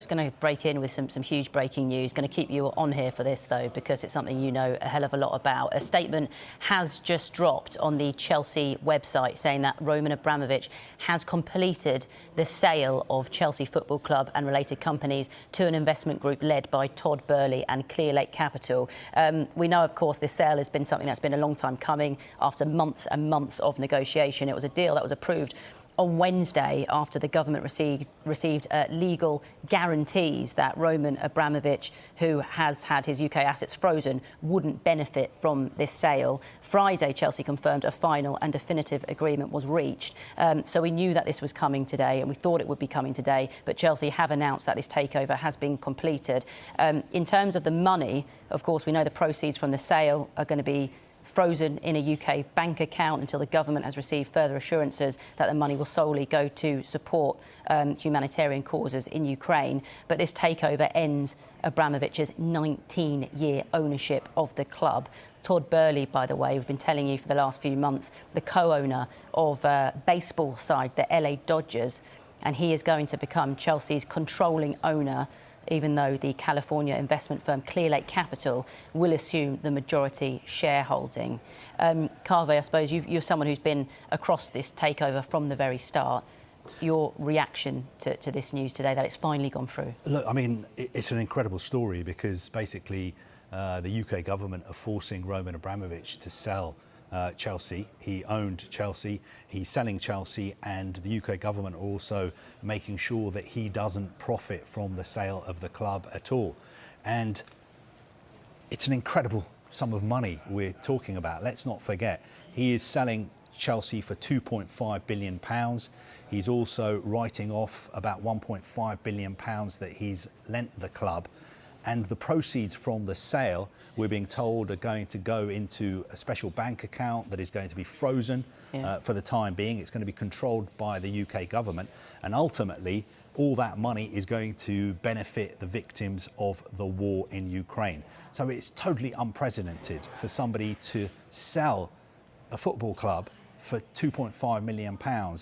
Going to break in with some huge breaking news. Going to keep you on here for this, though, because it's something you know a hell of a lot about. A statement has just dropped on the Chelsea website saying that Roman Abramovich has completed the sale of Chelsea Football Club and related companies to an investment group led by Todd Boehly and Clearlake Capital. We know, of course, this sale has been something that's been a long time coming after months and months of negotiation. It was a deal that was approved on Wednesday after the government received legal guarantees that Roman Abramovich, who has had his UK assets frozen, wouldn't benefit from this sale. Friday, Chelsea confirmed a final and definitive agreement was reached. So we knew that this was coming today, and we thought it would be coming today, but Chelsea have announced that this takeover has been completed. In terms of the money, of course, we know the proceeds from the sale are going to be frozen in a UK bank account until the government has received further assurances that the money will solely go to support humanitarian causes in Ukraine. But this takeover ends Abramovich's 19-year ownership of the club. Todd Boehly, by the way, we've been telling you for the last few months, the co-owner of baseball side, the LA Dodgers, and he is going to become Chelsea's controlling owner, even though the California investment firm Clearlake Capital will assume the majority shareholding. Kaveh, I suppose you're someone who's been across this takeover from the very start. Your reaction to this news today, that it's finally gone through? Look, I mean, it's an incredible story because basically the UK government are forcing Roman Abramovich to sell Chelsea. He owned Chelsea, he's selling Chelsea, and the UK government are also making sure that he doesn't profit from the sale of the club at all. And it's an incredible sum of money we're talking about. Let's not forget, he is selling Chelsea for £2.5 billion. He's also writing off about £1.5 billion that he's lent the club. And the proceeds from the sale, we're being told, are going to go into a special bank account that is going to be frozen for the time being. It's going to be controlled by the UK government. And ultimately, all that money is going to benefit the victims of the war in Ukraine. So it's totally unprecedented for somebody to sell a football club for £2.5 million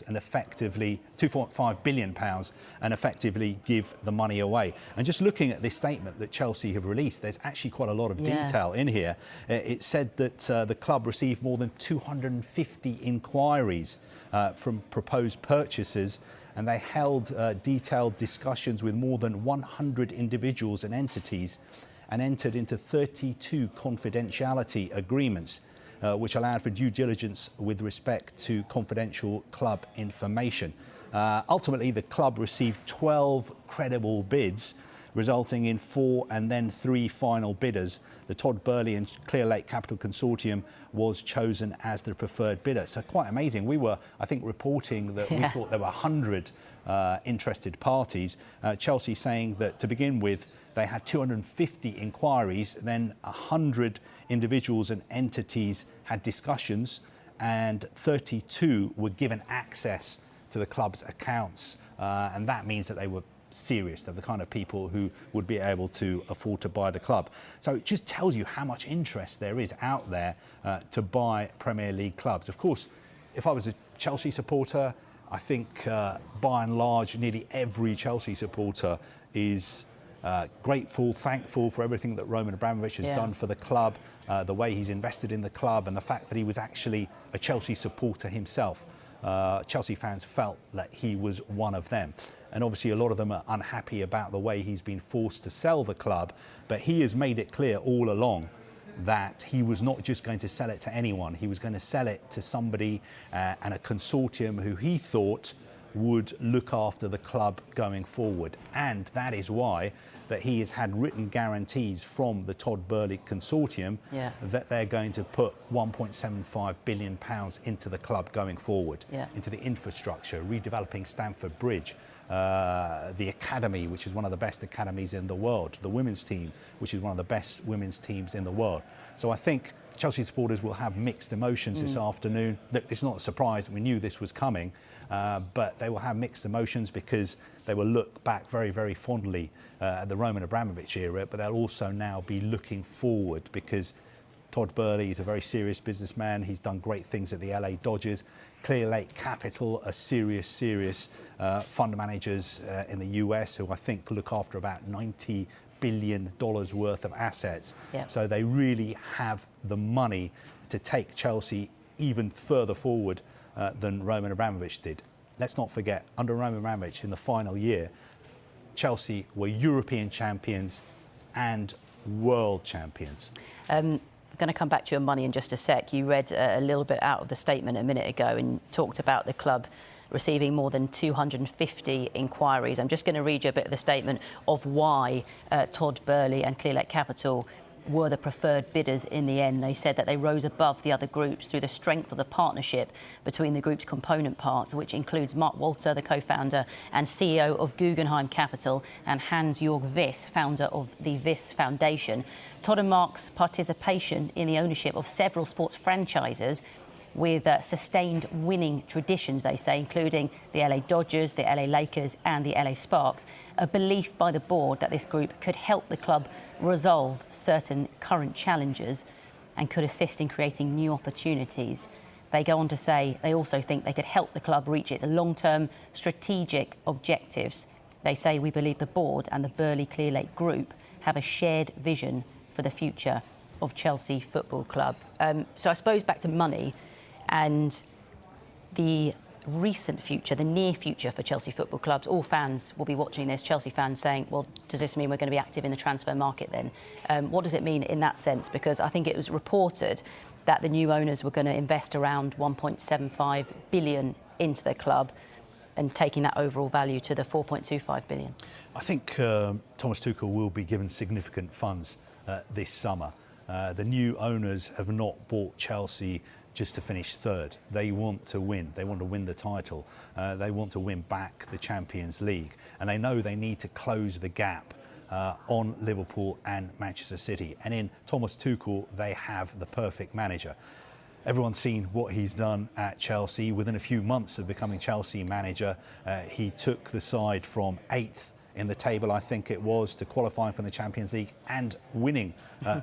and effectively £2.5 billion and effectively give the money away. And just looking at this statement that Chelsea have released, there's actually quite a lot of detail in here. It said that the club received more than 250 inquiries from proposed purchasers, and they held detailed discussions with more than 100 individuals and entities and entered into 32 confidentiality agreements, which allowed for due diligence with respect to confidential club information. Ultimately, the club received 12 credible bids, resulting in 4 and then 3 final bidders. The Todd Boehly and Clearlake Capital Consortium was chosen as the preferred bidder. So quite amazing. We were, I think, reporting that we thought there were 100 interested parties. Chelsea saying that to begin with, they had 250 inquiries, then 100 individuals and entities had discussions, and 32 were given access to the club's accounts. And that means that they were serious. They're the kind of people who would be able to afford to buy the club. So it just tells you how much interest there is out there to buy Premier League clubs. Of course, if I was a Chelsea supporter, I think by and large, nearly every Chelsea supporter is grateful, thankful for everything that Roman Abramovich has done for the club, the way he's invested in the club, and the fact that he was actually a Chelsea supporter himself. Chelsea fans felt that he was one of them. And obviously a lot of them are unhappy about the way he's been forced to sell the club, but he has made it clear all along that he was not just going to sell it to anyone. He was going to sell it to somebody and a consortium who he thought would look after the club going forward. And that is why that he has had written guarantees from the Todd Boehly consortium that they're going to put £1.75 billion into the club going forward, into the infrastructure, redeveloping Stamford Bridge, the academy, which is one of the best academies in the world, the women's team, which is one of the best women's teams in the world. So I think Chelsea supporters will have mixed emotions this afternoon. It's not a surprise, we knew this was coming, but they will have mixed emotions because they will look back very, very fondly at the Roman Abramovich era, but they'll also now be looking forward because Todd Boehly is a very serious businessman. He's done great things at the LA Dodgers. Clear Lake Capital are serious fund managers in the US who I think look after about $90 billion worth of assets. Yeah. So they really have the money to take Chelsea even further forward than Roman Abramovich did. Let's not forget, under Roman Abramovich in the final year, Chelsea were European champions and world champions. Going to come back to your money in just a sec. You read a little bit out of the statement a minute ago and talked about the club receiving more than 250 inquiries. I'm just going to read you a bit of the statement of why Todd Boehly and Clear Lake Capital were the preferred bidders in the end. They said that they rose above the other groups through the strength of the partnership between the group's component parts, which includes Mark Walter, the co-founder and CEO of Guggenheim Capital, and Hans-Jörg Wyss, founder of the Wyss Foundation. Todd and Mark's participation in the ownership of several sports franchises with sustained winning traditions, they say, including the LA Dodgers, the LA Lakers and the LA Sparks. A belief by the board that this group could help the club resolve certain current challenges and could assist in creating new opportunities. They go on to say they also think they could help the club reach its long-term strategic objectives. They say, we believe the board and the Boehly Clear Lake Group have a shared vision for the future of Chelsea Football Club. So I suppose back to money and the recent future, the near future for Chelsea Football Clubs. All fans will be watching this, Chelsea fans saying, well, does this mean we're going to be active in the transfer market then? What does it mean in that sense? Because I think it was reported that the new owners were going to invest around 1.75 billion into the club and taking that overall value to the 4.25 billion. I think Thomas Tuchel will be given significant funds this summer. The new owners have not bought Chelsea just to finish third. They want to win. They want to win the title. They want to win back the Champions League. And they know they need to close the gap on Liverpool and Manchester City. And in Thomas Tuchel, they have the perfect manager. Everyone's seen what he's done at Chelsea. Within a few months of becoming Chelsea manager, he took the side from 8th in the table, I think it was, to qualifying for the Champions League and winning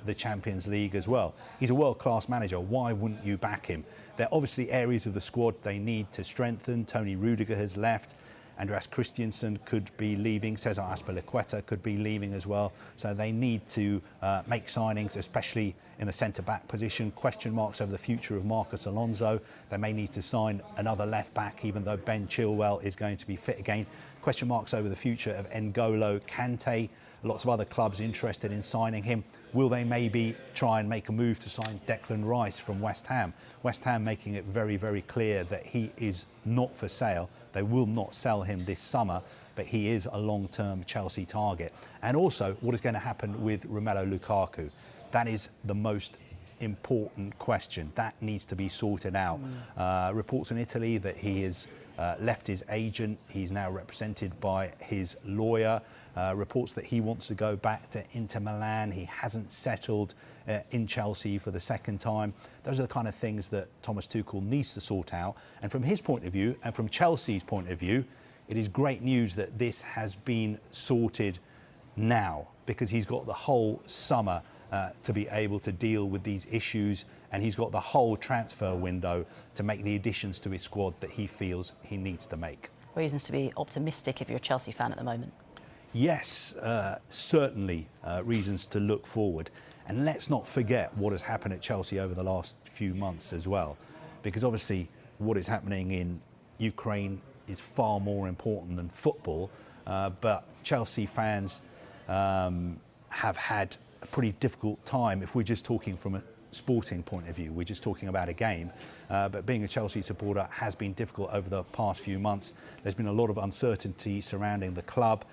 the Champions League as well. He's a world-class manager. Why wouldn't you back him? There are obviously areas of the squad they need to strengthen. Tony Rudiger has left. Andreas Christensen could be leaving. Cesar Azpilicueta could be leaving as well. So they need to make signings, especially in the centre-back position. Question marks over the future of Marcus Alonso. They may need to sign another left-back, even though Ben Chilwell is going to be fit again. Question marks over the future of N'Golo Kante. Lots of other clubs interested in signing him. Will they maybe try and make a move to sign Declan Rice from West Ham? West Ham making it very, very clear that he is not for sale. They will not sell him this summer, but he is a long-term Chelsea target. And also, what is going to happen with Romelu Lukaku? That is the most important question. That needs to be sorted out. Reports in Italy that he has left his agent. He's now represented by his lawyer. Reports that he wants to go back to Inter Milan. He hasn't settled in Chelsea for the second time. Those are the kind of things that Thomas Tuchel needs to sort out. And from his point of view, and from Chelsea's point of view, it is great news that this has been sorted now, because he's got the whole summer to be able to deal with these issues, and he's got the whole transfer window to make the additions to his squad that he feels he needs to make. Reasons to be optimistic if you're a Chelsea fan at the moment. Yes, certainly reasons to look forward. And let's not forget what has happened at Chelsea over the last few months as well, because obviously what is happening in Ukraine is far more important than football, but Chelsea fans have had a pretty difficult time. If we're just talking from a sporting point of view, we're just talking about a game, but being a Chelsea supporter has been difficult over the past few months. There's been a lot of uncertainty surrounding the club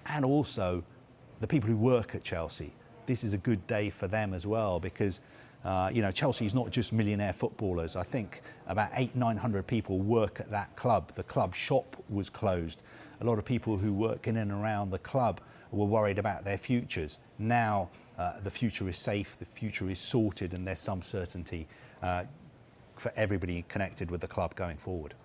and also the people who work at Chelsea. This is a good day for them as well, because Chelsea is not just millionaire footballers. I think about 800-900 people work at that club. The club shop was closed. A lot of people who work in and around the club were worried about their futures. Now the future is safe, the future is sorted, and there's some certainty for everybody connected with the club going forward.